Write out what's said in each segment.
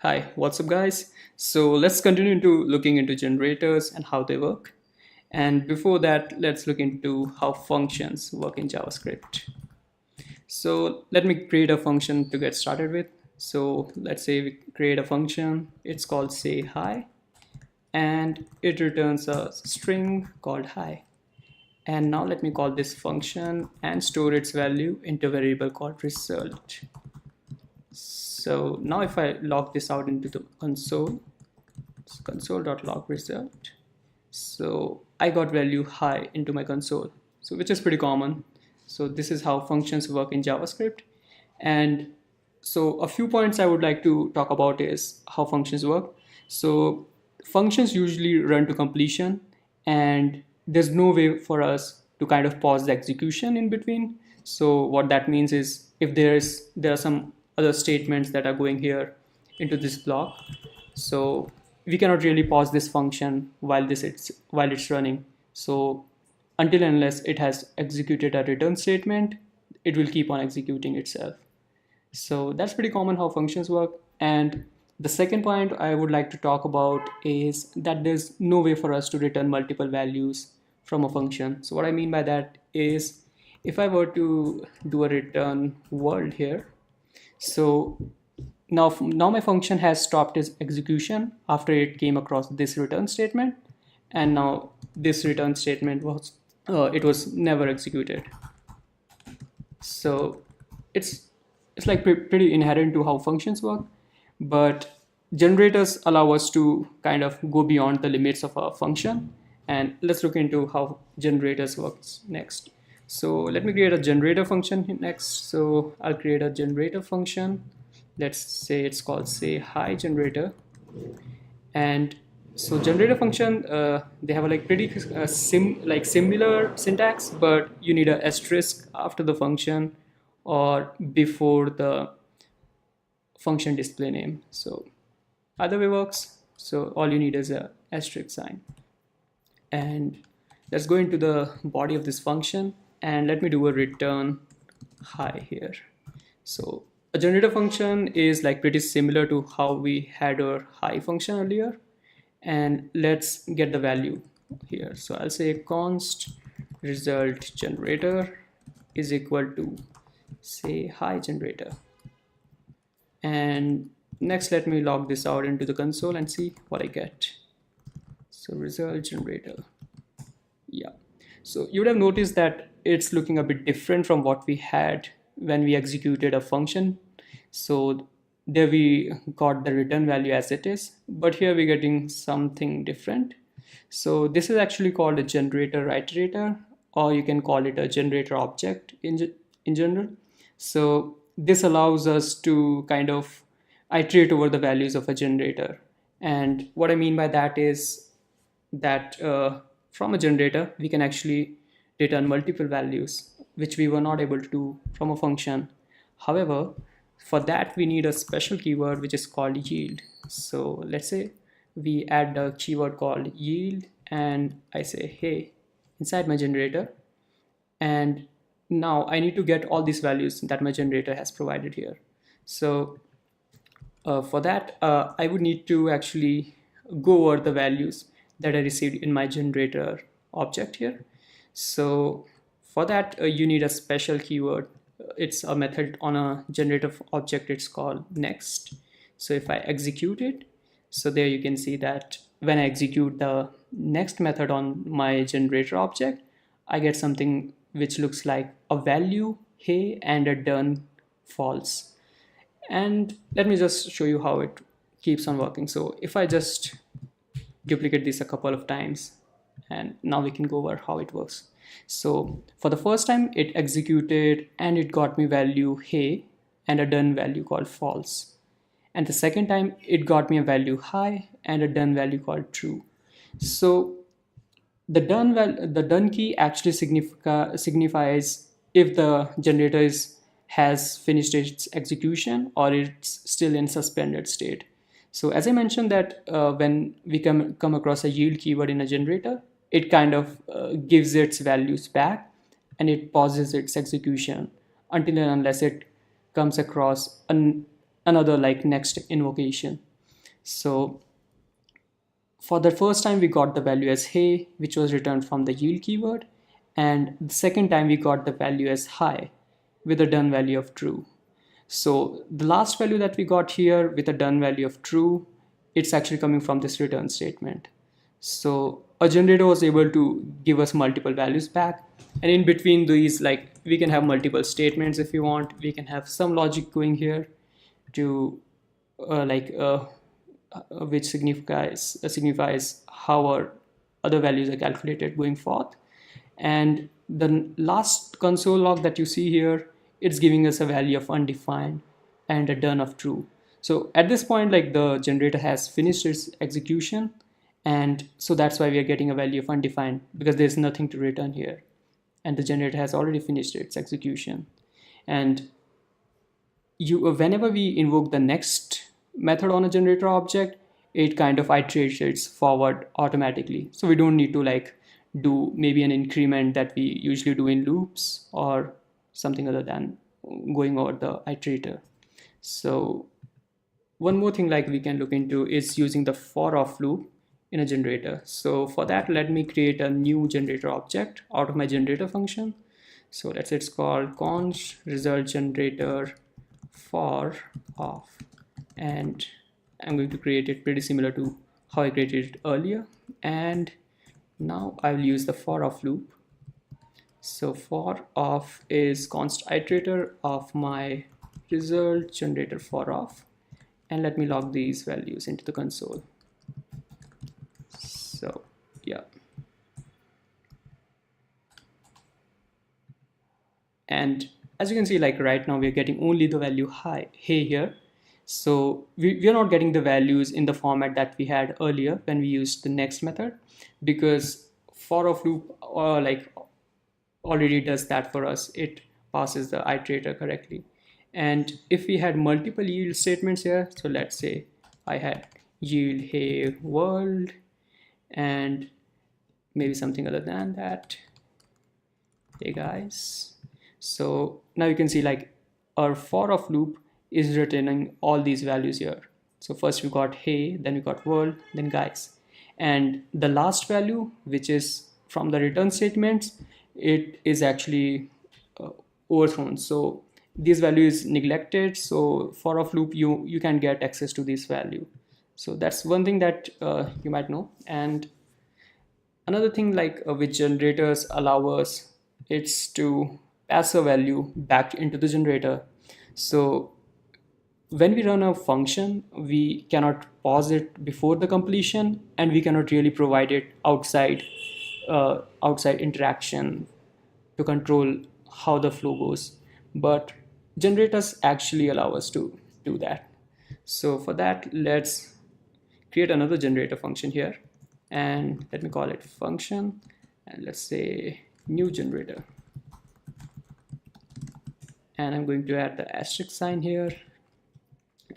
Hi, what's up guys? So let's continue into looking into generators and how they work. And before that, let's look into how functions work in JavaScript. So let me create a function to get started with. So let's say we create a function, it's called say hi, and it returns a string called hi. And now let me call this function and store its value into a variable called result. So now if I log this out into the console, it's console.log result. So I got value hi into my console, so which is pretty common. So this is how functions work in JavaScript. And so a few points I would like to talk about is how functions work. So functions usually run to completion, and there's no way for us to kind of pause the execution in between. So what that means is if there are some other statements that are going here into this block, so we cannot really pause this function while it's running. So until and unless it has executed a return statement, it will keep on executing itself. So that's pretty common how functions work. And the second point I would like to talk about is that there's no way for us to return multiple values from a function. So what I mean by that is if I were to do a return world here, so now my function has stopped its execution after it came across this return statement, and now this return statement was never executed. So it's like pretty inherent to how functions work, but generators allow us to kind of go beyond the limits of a function. And let's look into how generators works next. So let me create a generator function next. So I'll create a generator function. Let's say it's called say hi generator. And so generator function, they have a like pretty similar syntax, but you need a asterisk after the function or before the function display name. So either way works. So all you need is a asterisk sign. And let's go into the body of this function, and let me do a return hi here. So a generator function is like pretty similar to how we had our hi function earlier. And let's get the value here. So I'll say const result generator is equal to say hi generator. And next, let me log this out into the console and see what I get. So result generator. Yeah. So you would have noticed that it's looking a bit different from what we had when we executed a function. So there we got the return value as it is, but here we're getting something different. So this is actually called a generator iterator, or you can call it a generator object in general. So this allows us to kind of iterate over the values of a generator. And what I mean by that is that from a generator, we can actually return multiple values, which we were not able to do from a function. However, for that, we need a special keyword, which is called yield. So let's say we add a keyword called yield, and I say, hey, inside my generator. And now I need to get all these values that my generator has provided here. So for that, I would need to actually go over the values that I received in my generator object here. So for that, you need a special keyword. It's a method on a generator object. It's called next. So if I execute it, so there you can see that when I execute the next method on my generator object, I get something which looks like a value hey and a done false. And let me just show you how it keeps on working. So if I just duplicate this a couple of times, and now we can go over how it works. So for the first time, it executed and it got me value hey and a done value called false. And the second time, it got me a value hi and a done value called true. So the done key actually signifies if the generator has finished its execution or it's still in suspended state. So as I mentioned that when we come across a yield keyword in a generator, it kind of gives its values back and it pauses its execution until and unless it comes across another like next invocation. So for the first time we got the value as hey, which was returned from the yield keyword, and the second time we got the value as hi with a done value of true. So the last value that we got here with a done value of true, it's actually coming from this return statement. So a generator was able to give us multiple values back, and in between these, like, we can have multiple statements if you want. We can have some logic going here to which signifies how our other values are calculated going forth. And the last console log that you see here, it's giving us a value of undefined and a done of true. So at this point, like, the generator has finished its execution, and so that's why we are getting a value of undefined, because there's nothing to return here and the generator has already finished its execution. And whenever we invoke the next method on a generator object, it kind of iterates forward automatically, so we don't need to like do maybe an increment that we usually do in loops or something other than going over the iterator. So one more thing like we can look into is using the for of loop in a generator. So for that, let me create a new generator object out of my generator function. So let's say it's called const result generator for of, and I'm going to create it pretty similar to how I created it earlier. And now I will use the for of loop. So for of is const iterator of my result generator for of, and let me log these values into the console. So yeah, and as you can see, like right now we're getting only the value hi, hey here. So we are not getting the values in the format that we had earlier when we used the next method, because for of loop like already does that for us. It passes the iterator correctly. And if we had multiple yield statements here, so let's say I had yield hey world and maybe something other than that, hey guys. So now you can see like our for of loop is returning all these values here. So first we got hey, then we got world, then guys, and the last value, which is from the return statements, it is actually overthrown. So this value is neglected, so for of loop you can get access to this value. So that's one thing that you might know. And another thing like which generators allow us, it's to pass a value back into the generator. So when we run a function, we cannot pause it before the completion, and we cannot really provide it outside interaction to control how the flow goes. But generators actually allow us to do that. So for that, let's create another generator function here, and let me call it function, and let's say new generator. And I'm going to add the asterisk sign here,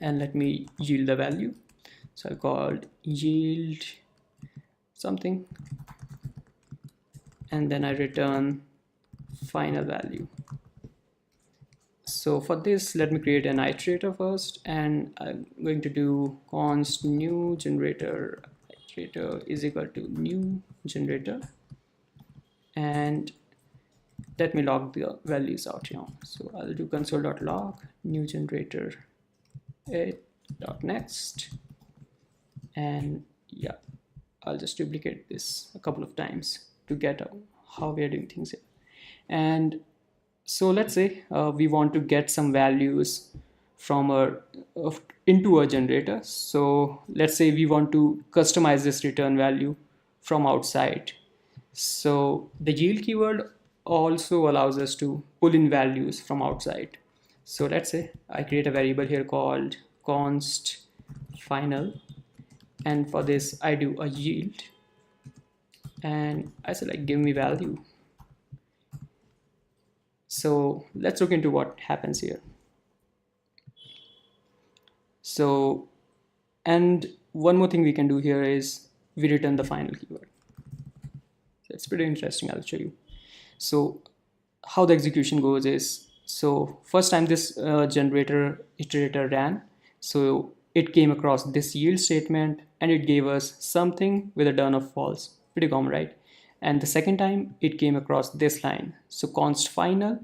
and let me yield the value. So I called yield something, and then I return final value. So for this, let me create an iterator first, and I'm going to do const new generator iterator is equal to new generator, and let me log the values out here. So I'll do console.log new generator next, and yeah, I'll just duplicate this a couple of times to get how we are doing things here. And so let's say we want to get some values from into a generator. So let's say we want to customize this return value from outside. So the yield keyword also allows us to pull in values from outside. So let's say I create a variable here called const final, and for this I do a yield, and I say like give me value. So let's look into what happens here. So, and one more thing we can do here is we return the final keyword. So it's pretty interesting. I'll show you. So how the execution goes is, so first time this generator iterator ran, so it came across this yield statement and it gave us something with a return of false. Pretty common, right? And the second time it came across this line. So const final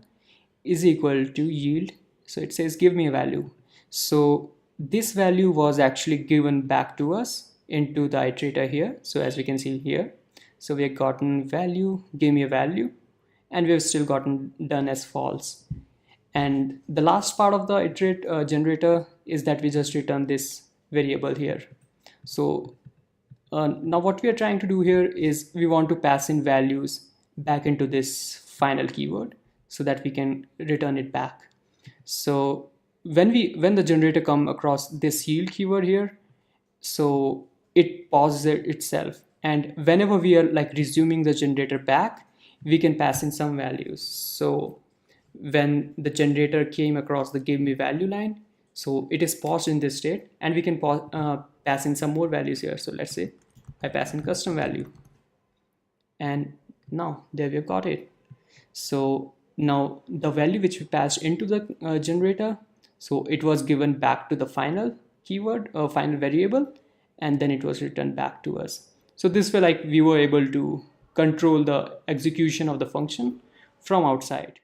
is equal to yield. So it says give me a value. So this value was actually given back to us into the iterator here. So as we can see here, so we have gotten value, give me a value, and we've still gotten done as false. And the last part of the iterate generator is that we just return this variable here. So now what we are trying to do here is we want to pass in values back into this final keyword so that we can return it back. So when the generator come across this yield keyword here, so it pauses itself, and whenever we are like resuming the generator back, we can pass in some values. So when the generator came across the give me value line, so it is paused in this state, and we can pass in some more values here. So let's say I pass in custom value, and now there we've got it. So now the value which we passed into the generator, so it was given back to the final keyword or final variable, and then it was returned back to us. So this way, like, we were able to control the execution of the function from outside.